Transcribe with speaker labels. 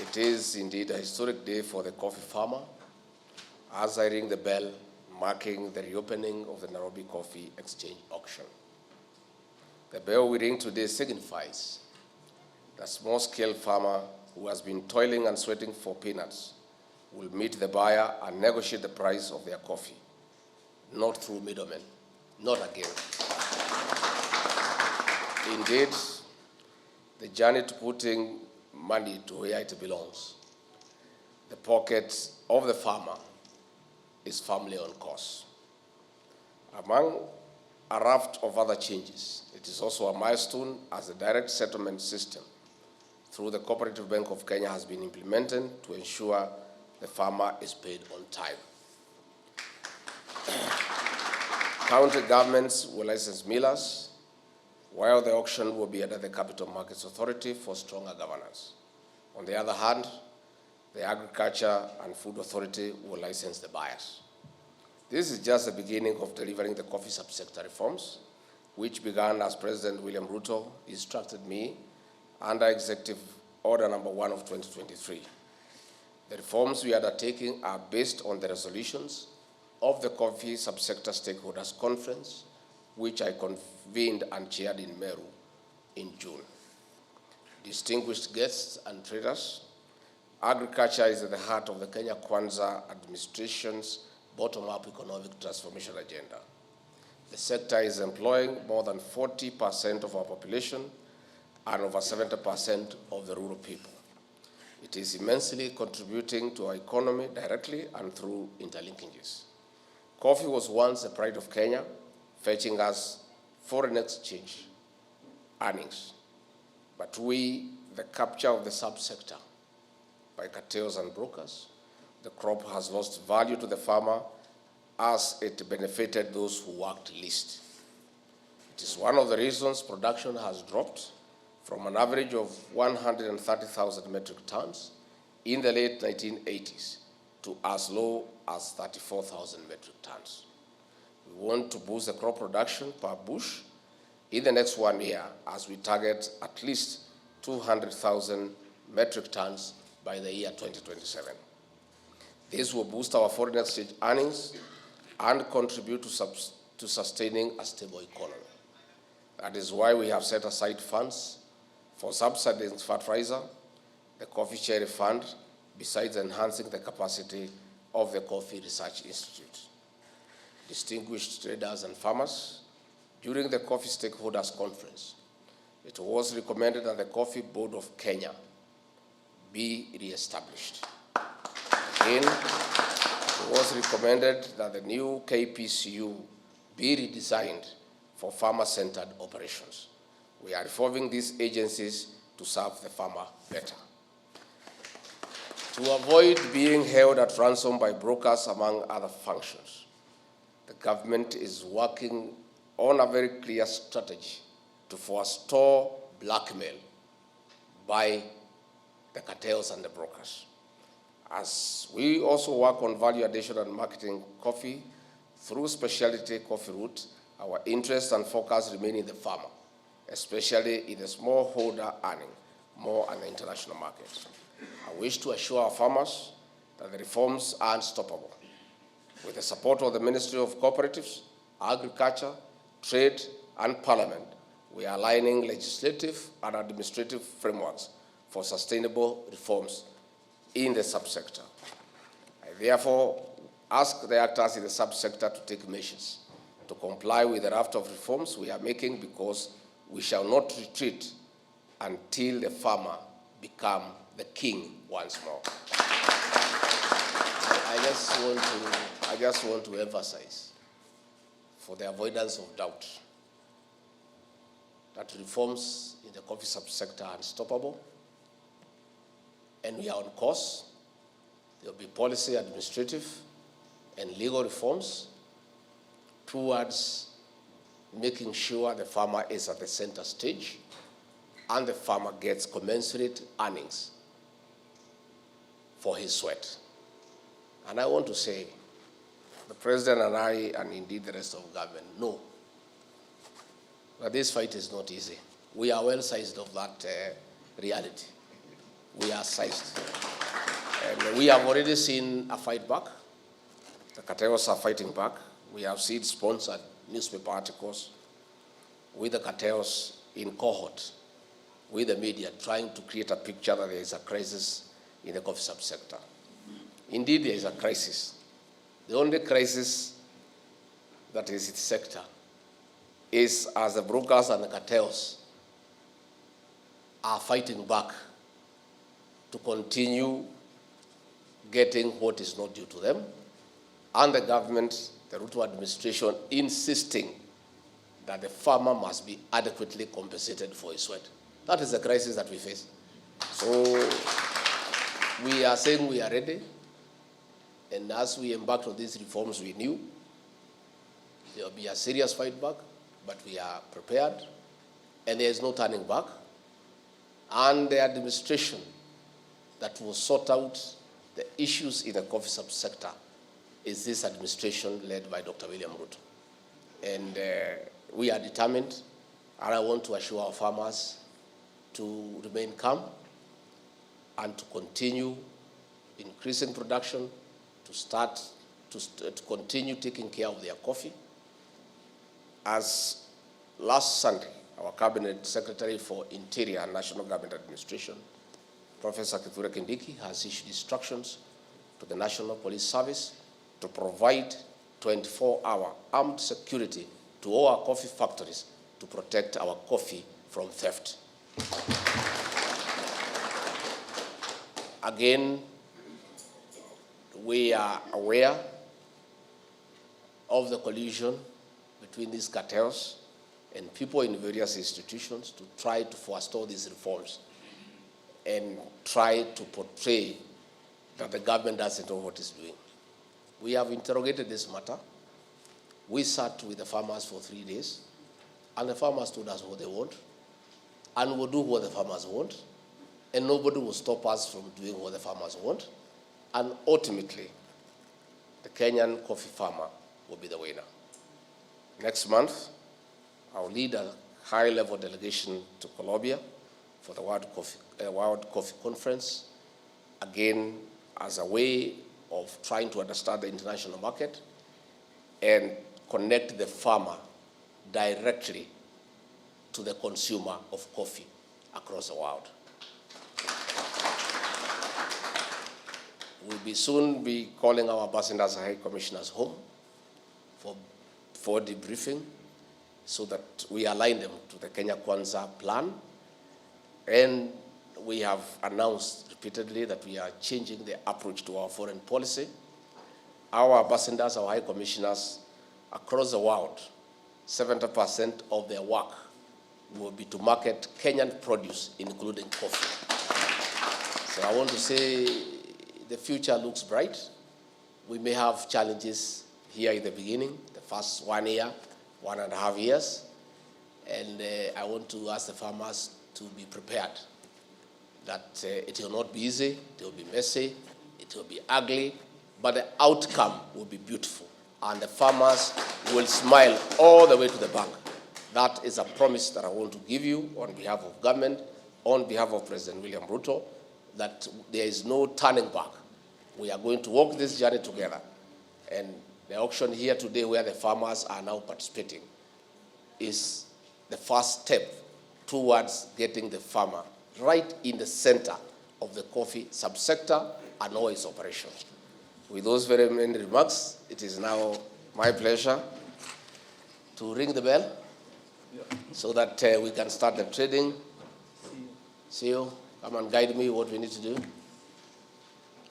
Speaker 1: It is indeed a historic day for the coffee farmer as I ring the bell marking the reopening of the Nairobi Coffee Exchange auction. The bell we ring today signifies the small-scale farmer who has been toiling and sweating for peanuts will meet the buyer and negotiate the price of their coffee, not through middlemen, not again. Indeed, the journey to putting money to where it belongs, the pocket of the farmer, is firmly on course. Among a raft of other changes, it is also a milestone as the direct settlement system through the Cooperative Bank of Kenya has been implemented to ensure the farmer is paid on time. County governments will license millers, while the auction will be under the Capital Markets Authority for stronger governance. On the other hand, the Agriculture and Food Authority will license the buyers. This is just the beginning of delivering the coffee subsector reforms, which began as President William Ruto instructed me under Executive Order Number 1 of 2023. The reforms we are undertaking are based on the resolutions of the Coffee Subsector Stakeholders Conference, which I convened and chaired in Meru in June. Distinguished guests and traders, agriculture is at the heart of the Kenya Kwanza administration's bottom-up economic transformation agenda. The sector is employing more than 40% of our population and over 70% of the rural people. It is immensely contributing to our economy directly and through interlinkages. Coffee was once the pride of Kenya, fetching us foreign exchange earnings. But the capture of the subsector by cartels and brokers, the crop has lost value to the farmer as it benefited those who worked least. It is one of the reasons production has dropped from an average of 130,000 metric tons in the late 1980s to as low as 34,000 metric tons. We want to boost the crop production per bush in the next 1 year as we target at least 200,000 metric tons by the year 2027. This will boost our foreign exchange earnings and contribute to sustaining a stable economy. That is why we have set aside funds for subsidizing fertilizer, the Coffee Cherry Fund, besides enhancing the capacity of the Coffee Research Institute. Distinguished traders and farmers, during the Coffee Stakeholders Conference, it was recommended that the Coffee Board of Kenya be re-established. Again, it was recommended that the new KPCU be redesigned for farmer-centered operations. We are reforming these agencies to serve the farmer better. To avoid being held at ransom by brokers, among other functions, the government is working on a very clear strategy to forestall blackmail by the cartels and the brokers. As we also work on value addition and marketing coffee through specialty coffee route, our interest and focus remain in the farmer, especially in the smallholder earning more on the international market. I wish to assure our farmers that the reforms are unstoppable. With the support of the Ministry of Cooperatives, Agriculture, Trade, and Parliament, we are aligning legislative and administrative frameworks for sustainable reforms in the subsector. I therefore ask the actors in the subsector to take measures to comply with the raft of reforms we are making, because we shall not retreat until the farmer become the king once more. I just want to emphasize, for the avoidance of doubt, that reforms in the coffee subsector are unstoppable, and we are on course. There will be policy, administrative, and legal reforms towards making sure the farmer is at the center stage and the farmer gets commensurate earnings for his sweat. And I want to say, the President and I, and indeed the rest of government, know that this fight is not easy. We are well sized of that reality. We are sized. And we have already seen a fight back. The cartels are fighting back. We have seen sponsored newspaper articles with the cartels in cohort, with the media trying to create a picture that there is a crisis in the coffee subsector. Indeed, there is a crisis. The only crisis that is its sector is as the brokers and the cartels are fighting back to continue getting what is not due to them, and the government, the Ruto administration, insisting that the farmer must be adequately compensated for his sweat. That is the crisis that we face. So we are saying we are ready, and as we embarked on these reforms, we knew there will be a serious fight back, but we are prepared, and there is no turning back. And the administration that will sort out the issues in the coffee subsector is this administration led by Dr. William Ruto. And we are determined, and I want to assure our farmers to remain calm and to continue increasing production, to continue taking care of their coffee. As last Sunday, our Cabinet Secretary for Interior and National Government Administration, Professor Kithure Kindiki, has issued instructions to the National Police Service to provide 24-hour armed security to all our coffee factories to protect our coffee from theft. Again, we are aware of the collusion between these cartels and people in various institutions to try to forestall these reforms and try to portray that the government doesn't know what it's doing. We have interrogated this matter. We sat with the farmers for 3 days, and the farmers told us what they want, and we'll do what the farmers want, and nobody will stop us from doing what the farmers want, and ultimately, the Kenyan coffee farmer will be the winner. Next month, I'll lead a high-level delegation to Colombia for the World Coffee Conference, again, as a way of trying to understand the international market and connect the farmer directly to the consumer of coffee across the world. We'll soon be calling our ambassadors and high commissioners home for debriefing so that we align them to the Kenya Kwanza plan. And we have announced repeatedly that we are changing the approach to our foreign policy. Our ambassadors, our high commissioners across the world, 70% of their work will be to market Kenyan produce, including coffee. So I want to say the future looks bright. We may have challenges here in the beginning, the first 1 year, 1.5 years. And I want to ask the farmers to be prepared that it will not be easy, it will be messy, it will be ugly, but the outcome will be beautiful. And the farmers will smile all the way to the bank. That is a promise that I want to give you on behalf of government, on behalf of President William Ruto, that there is no turning back. We are going to walk this journey together. And the auction here today, where the farmers are now participating, is the first step towards getting the farmer right in the center of the coffee subsector and all its operations. With those very many remarks, it is now my pleasure to ring the bell so that we can start the trading. See you. Come and guide me what we need to do.